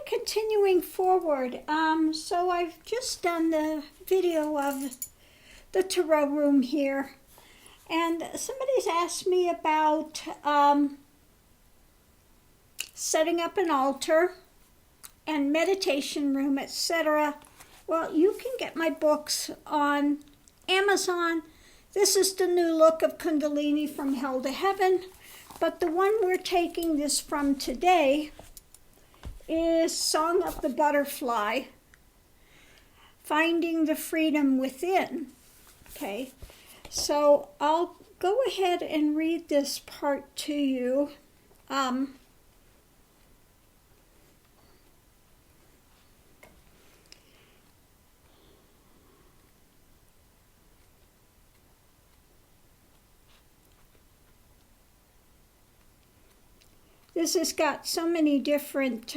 continuing forward. So I've just done the video of the tarot room here, and somebody's asked me about setting up an altar and meditation room, etc. Well, you can get my books on Amazon. This is the new look of Kundalini from Hell to Heaven, but the one we're taking this from today is Song of the Butterfly, Finding the Freedom Within. Okay, so I'll go ahead and read this part to you. This has got so many different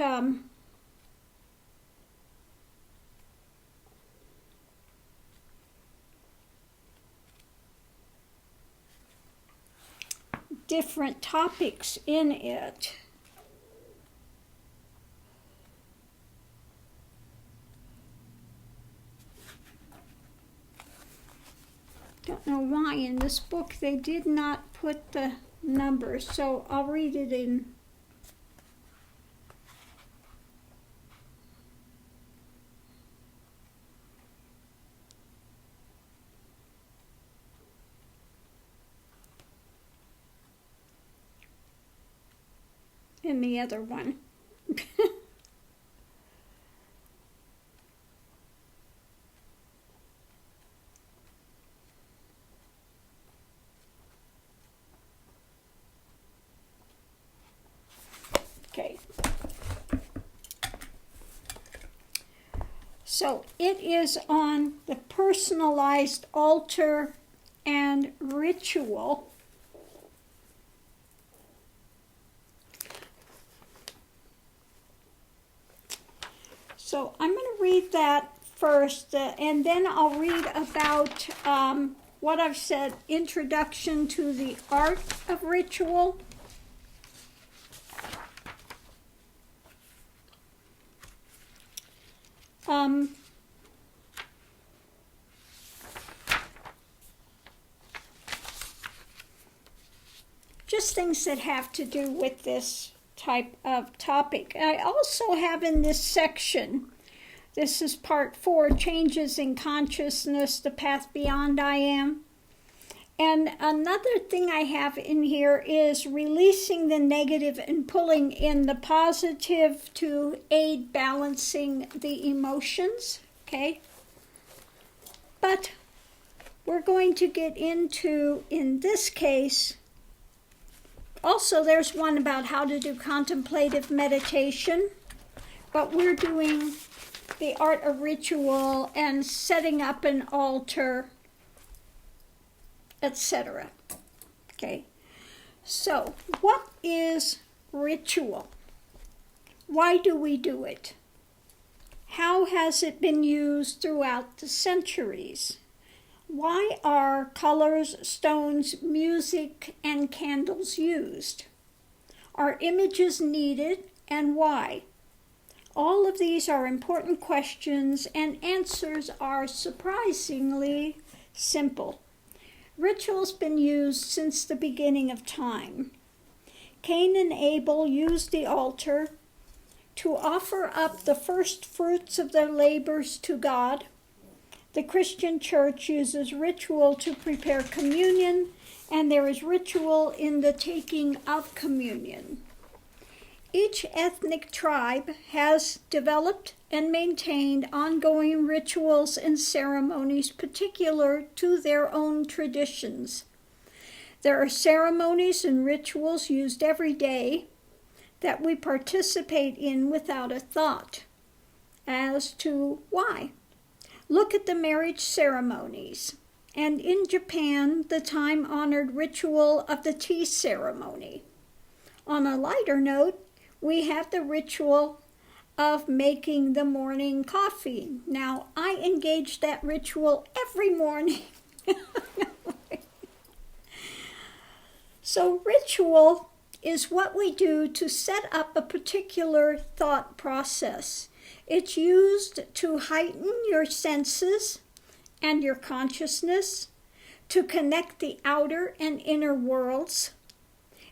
different topics in it. Don't know why in this book they did not put the numbers, so I'll read it in the other one. Okay. So it is on the personalized altar and ritual. So I'm going to read that first, and then I'll read about what I've said, Introduction to the Art of Ritual. Just things that have to do with this type of topic. I also have in this section, this is part 4, Changes in Consciousness, the Path Beyond I Am. And another thing I have in here is releasing the negative and pulling in the positive to aid balancing the emotions, okay? But we're going to get into, in this case, also, there's one about how to do contemplative meditation, but we're doing the art of ritual and setting up an altar, etc. Okay, so what is ritual? Why do we do it? How has it been used throughout the centuries? Why are colors, stones, music, and candles used? Are images needed, and why? All of these are important questions, and answers are surprisingly simple. Ritual's been used since the beginning of time. Cain and Abel used the altar to offer up the first fruits of their labors to God. The Christian Church uses ritual to prepare communion, and there is ritual in the taking of communion. Each ethnic tribe has developed and maintained ongoing rituals and ceremonies particular to their own traditions. There are ceremonies and rituals used every day that we participate in without a thought as to why. Look at the marriage ceremonies, and in Japan, the time-honored ritual of the tea ceremony. On a lighter note, we have the ritual of making the morning coffee. Now, I engage that ritual every morning. So ritual is what we do to set up a particular thought process. It's used to heighten your senses and your consciousness, to connect the outer and inner worlds.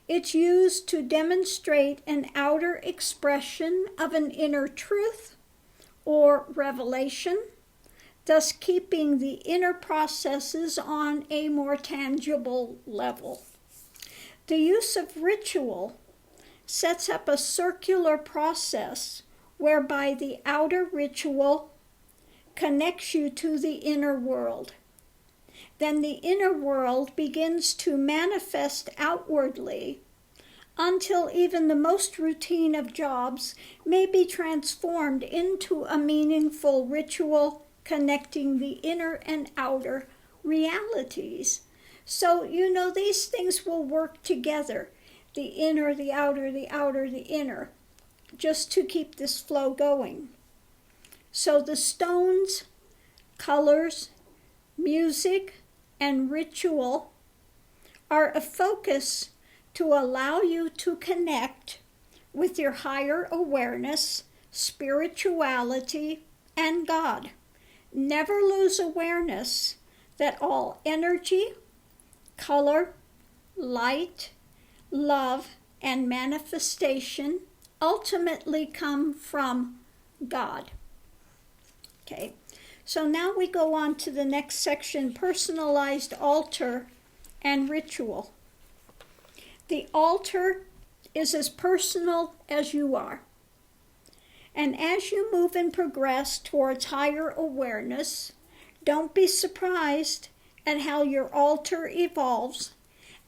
It's used to demonstrate an outer expression of an inner truth or revelation, thus keeping the inner processes on a more tangible level. The use of ritual sets up a circular process whereby the outer ritual connects you to the inner world. Then the inner world begins to manifest outwardly until even the most routine of jobs may be transformed into a meaningful ritual connecting the inner and outer realities. So, these things will work together. The inner, the outer, the outer, the inner, just to keep this flow going. So the stones, colors, music, and ritual are a focus to allow you to connect with your higher awareness, spirituality, and God. Never lose awareness that all energy, color, light, love, and manifestation ultimately come from God. Okay, so now we go on to the next section, personalized altar and ritual. The altar is as personal as you are. And as you move and progress towards higher awareness, don't be surprised at how your altar evolves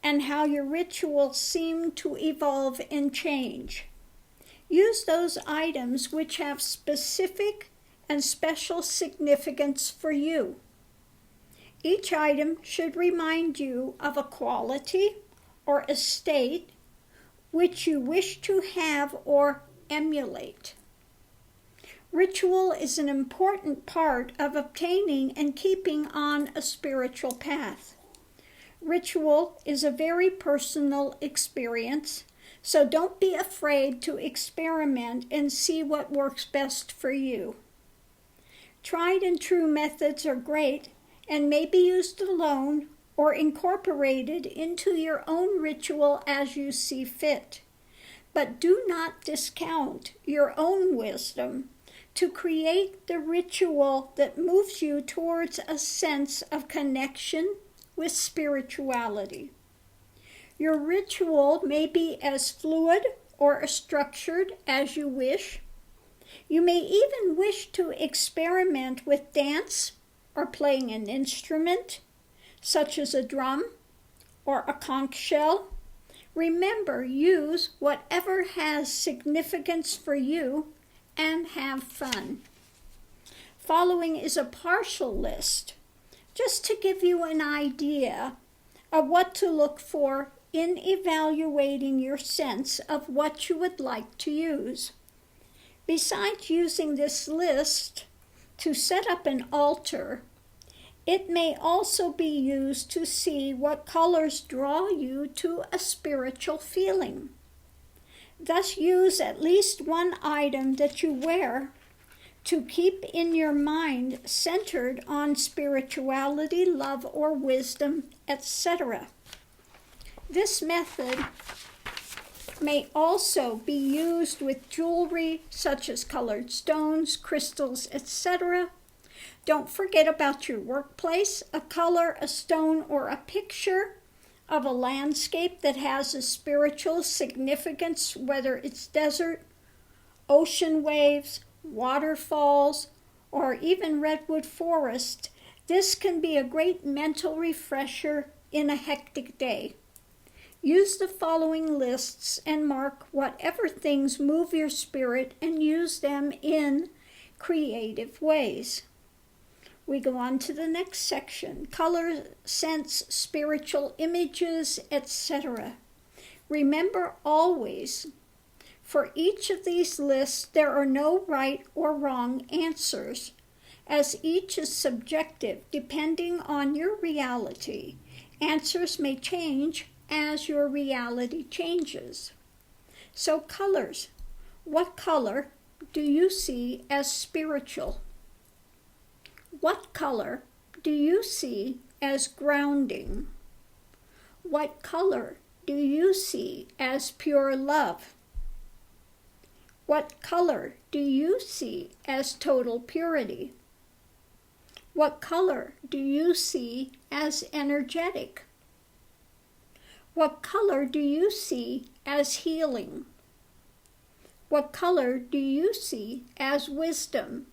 and how your rituals seem to evolve and change. Use those items which have specific and special significance for you. Each item should remind you of a quality or a state which you wish to have or emulate. Ritual is an important part of obtaining and keeping on a spiritual path. Ritual is a very personal experience, so don't be afraid to experiment and see what works best for you. Tried and true methods are great and may be used alone or incorporated into your own ritual as you see fit. But do not discount your own wisdom to create the ritual that moves you towards a sense of connection with spirituality. Your ritual may be as fluid or as structured as you wish. You may even wish to experiment with dance or playing an instrument, such as a drum or a conch shell. Remember, use whatever has significance for you and have fun. Following is a partial list, just to give you an idea of what to look for in evaluating your sense of what you would like to use. Besides using this list to set up an altar, it may also be used to see what colors draw you to a spiritual feeling. Thus, use at least one item that you wear to keep in your mind centered on spirituality, love, or wisdom, etc. This method may also be used with jewelry such as colored stones, crystals, etc. Don't forget about your workplace, a color, a stone, or a picture of a landscape that has a spiritual significance, whether it's desert, ocean waves, waterfalls, or even redwood forest. This can be a great mental refresher in a hectic day. Use the following lists and mark whatever things move your spirit and use them in creative ways. We go on to the next section, color, sense, spiritual images, etc. Remember always, for each of these lists, there are no right or wrong answers, as each is subjective depending on your reality. Answers may change as your reality changes. So colors. What color do you see as spiritual? What color do you see as grounding? What color do you see as pure love? What color do you see as total purity? What color do you see as energetic? What color do you see as healing? What color do you see as wisdom?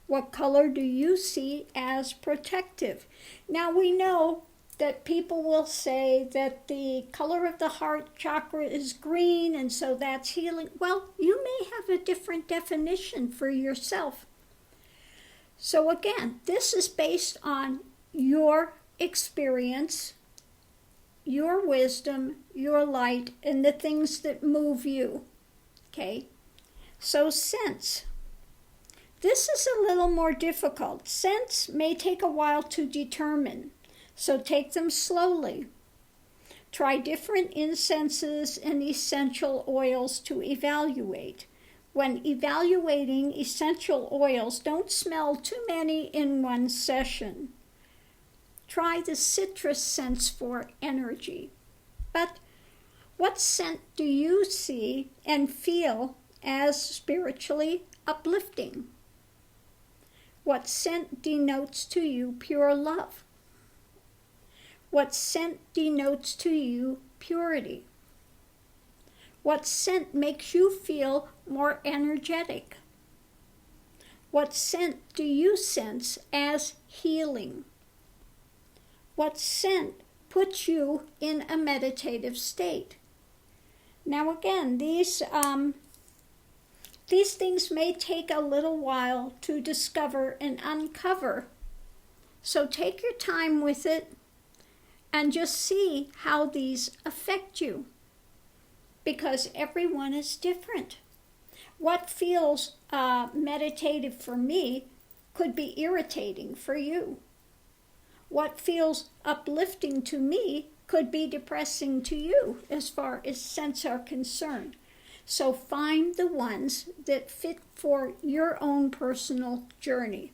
What color do you see as protective? Now we know that people will say that the color of the heart chakra is green and so that's healing. Well, you may have a different definition for yourself. So again, this is based on your experience, your wisdom, your light, and the things that move you. Okay? So sense. This is a little more difficult. Scents may take a while to determine, so take them slowly. Try different incenses and essential oils to evaluate. When evaluating essential oils, don't smell too many in one session. Try the citrus scents for energy. But what scent do you see and feel as spiritually uplifting? What scent denotes to you pure love? What scent denotes to you purity? What scent makes you feel more energetic? What scent do you sense as healing? What scent puts you in a meditative state? Now again, these things may take a little while to discover and uncover. So take your time with it and just see how these affect you, because everyone is different. What feels meditative for me could be irritating for you. What feels uplifting to me could be depressing to you as far as scents are concerned. So find the ones that fit for your own personal journey.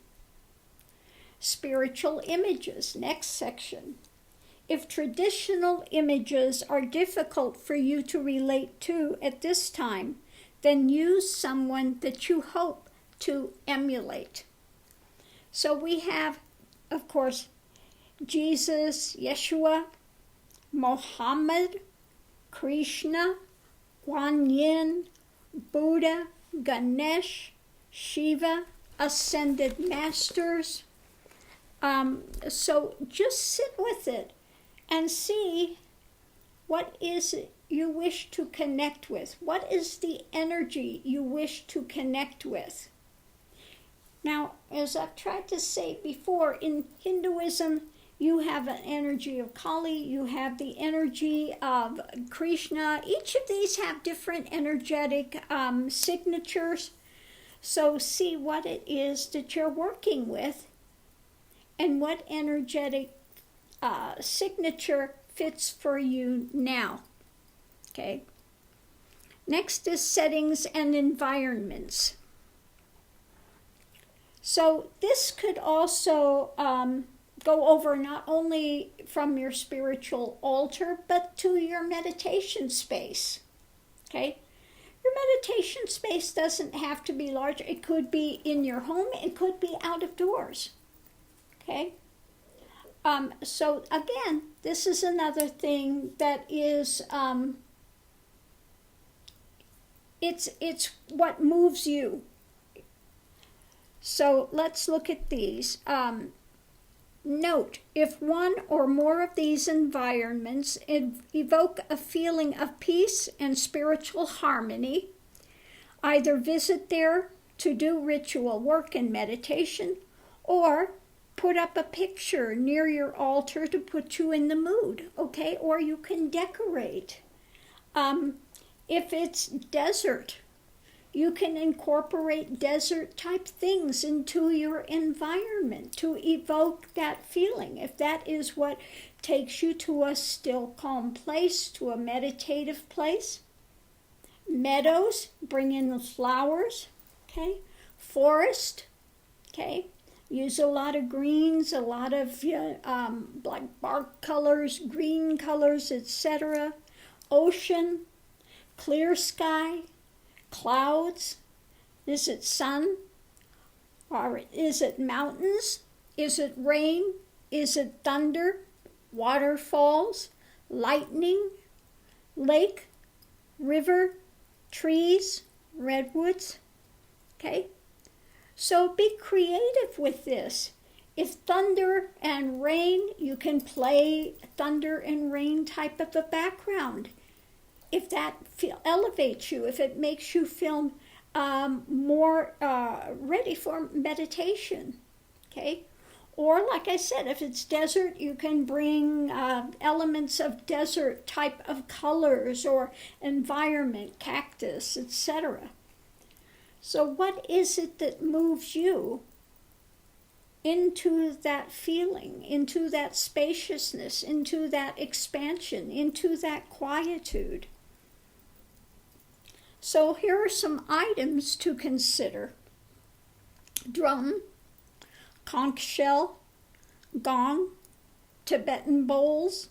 Spiritual images, next section. If traditional images are difficult for you to relate to at this time, then use someone that you hope to emulate. So we have, of course, Jesus, Yeshua, Mohammed, Krishna, Guan Yin, Buddha, Ganesh, Shiva, ascended masters. So just sit with it and see what is it you wish to connect with. What is the energy you wish to connect with? Now, as I've tried to say before, in Hinduism, you have an energy of Kali, you have the energy of Krishna. Each of these have different energetic signatures. So see what it is that you're working with and what energetic signature fits for you now. Okay. Next is settings and environments. So this could also go over not only from your spiritual altar, but to your meditation space. Okay? Your meditation space doesn't have to be large. It could be in your home. It could be out of doors. Okay? So again, this is another thing that is, it's what moves you. So let's look at these. Note, if one or more of these environments evoke a feeling of peace and spiritual harmony, either visit there to do ritual work and meditation, or put up a picture near your altar to put you in the mood, okay? Or you can decorate. If it's desert, You can incorporate desert type things into your environment to evoke that feeling. If that is what takes you to a still, calm place, to a meditative place. Meadows, bring in the flowers, okay? Forest, okay? Use a lot of greens, a lot of like bark colors, green colors, etc. Ocean, clear sky, clouds. Is it sun? Or is it mountains? Is it rain? Is it thunder? Waterfalls? Lightning? Lake? River? Trees? Redwoods? Okay? So be creative with this. If thunder and rain, you can play thunder and rain type of a background. If that elevates you, if it makes you feel more ready for meditation, okay? Or like I said, if it's desert, you can bring elements of desert type of colors or environment, cactus, etc. So what is it that moves you into that feeling, into that spaciousness, into that expansion, into that quietude? So here are some items to consider. Drum, conch shell, gong, Tibetan bowls,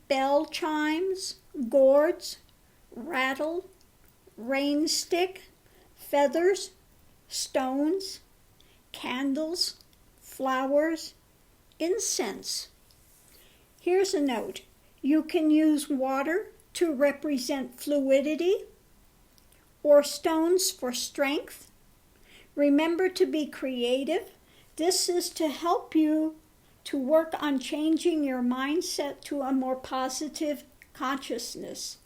bell chimes, gourds, rattle, rain stick, feathers, stones, candles, flowers, incense. Here's a note. You can use water to represent fluidity or stones for strength. Remember to be creative. This is to help you to work on changing your mindset to a more positive consciousness.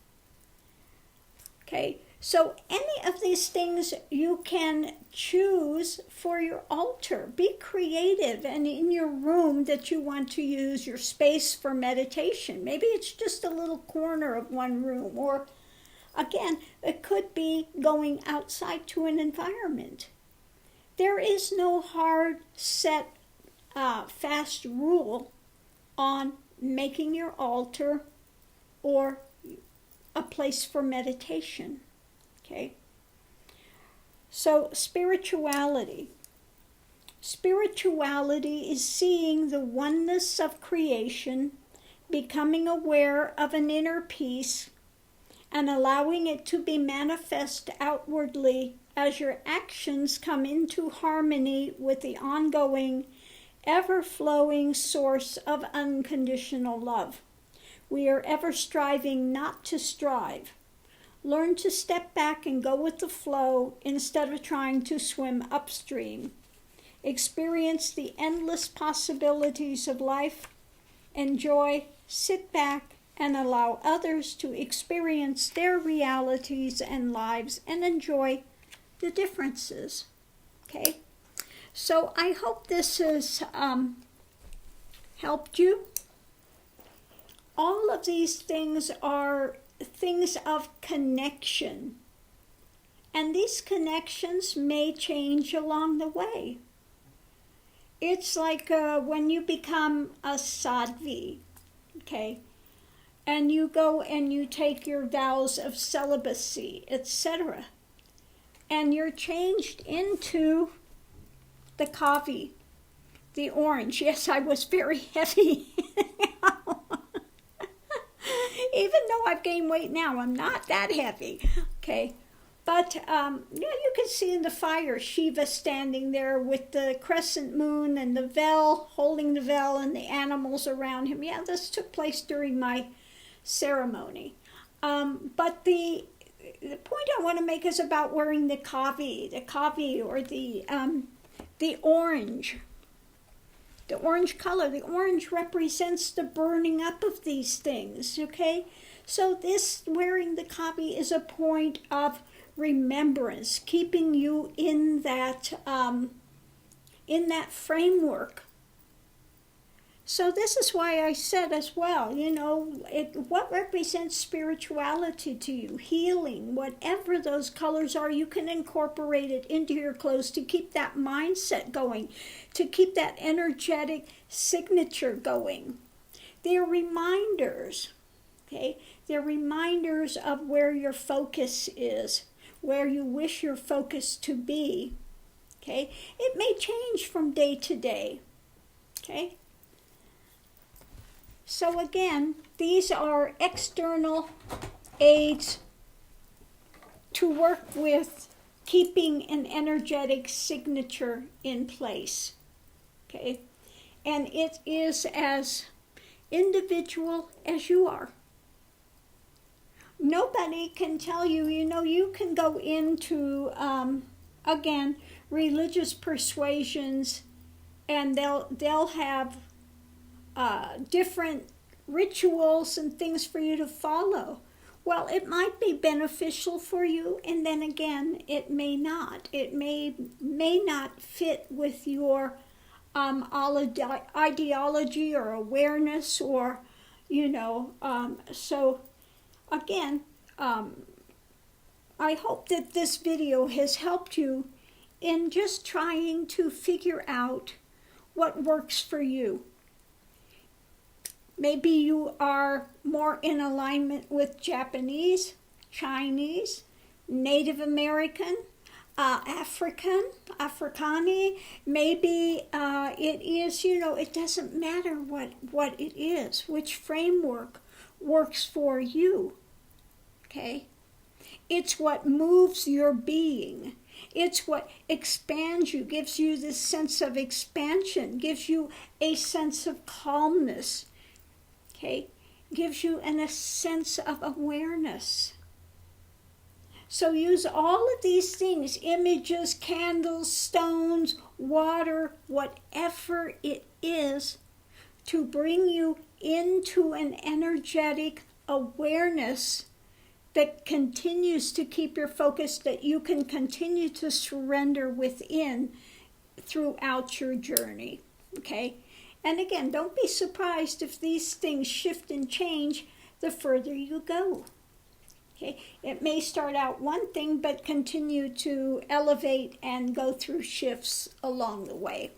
Okay, so any of these things you can choose for your altar. Be creative, and in your room that you want to use your space for meditation. Maybe it's just a little corner of one room, or again, it could be going outside to an environment. There is no hard, set, fast rule on making your altar or a place for meditation. Okay? So, spirituality. Spirituality is seeing the oneness of creation, becoming aware of an inner peace, and allowing it to be manifest outwardly as your actions come into harmony with the ongoing, ever-flowing source of unconditional love. We are ever striving not to strive. Learn to step back and go with the flow instead of trying to swim upstream. Experience the endless possibilities of life. Enjoy, sit back, and allow others to experience their realities and lives and enjoy the differences. Okay? So I hope this has helped you. All of these things are things of connection. And these connections may change along the way. It's like when you become a sadhvi, okay? And you go and you take your vows of celibacy, etc. And you're changed into the kavi, the orange. Yes, I was very heavy. Even though I've gained weight now, I'm not that heavy. Okay. But, you can see in the fire, Shiva standing there with the crescent moon and the veil, holding the veil and the animals around him. Yeah, this took place during my ceremony. But the point I want to make is about wearing the kavi or the orange. The orange color. The orange represents the burning up of these things, okay? So this wearing the kavi is a point of remembrance, keeping you in that framework. So this is why I said as well, what represents spirituality to you, healing, whatever those colors are, you can incorporate it into your clothes to keep that mindset going, to keep that energetic signature going. They're reminders, okay? They're reminders of where your focus is, where you wish your focus to be, okay? It may change from day to day, okay? So again, these are external aids to work with keeping an energetic signature in place, okay? And it is as individual as you are. Nobody can tell you, you can go into, again, religious persuasions, and they'll have different rituals and things for you to follow. Well, it might be beneficial for you, and then again, it may not. It may not fit with your ideology or awareness, or so again, I hope that this video has helped you in just trying to figure out what works for you. Maybe you are more in alignment with Japanese, Chinese, Native American, Afrikaans. Maybe it is, it doesn't matter what it is, which framework works for you, okay? It's what moves your being. It's what expands you, gives you this sense of expansion, gives you a sense of calmness, okay? Gives you a sense of awareness. So use all of these things, images, candles, stones, water, whatever it is, to bring you into an energetic awareness that continues to keep your focus, that you can continue to surrender within throughout your journey, okay? And again, don't be surprised if these things shift and change the further you go. Okay, it may start out one thing, but continue to elevate and go through shifts along the way.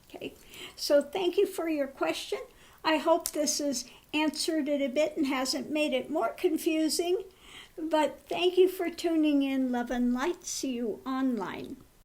Okay, so thank you for your question. I hope this has answered it a bit and hasn't made it more confusing. But thank you for tuning in, Love and Light. See you online.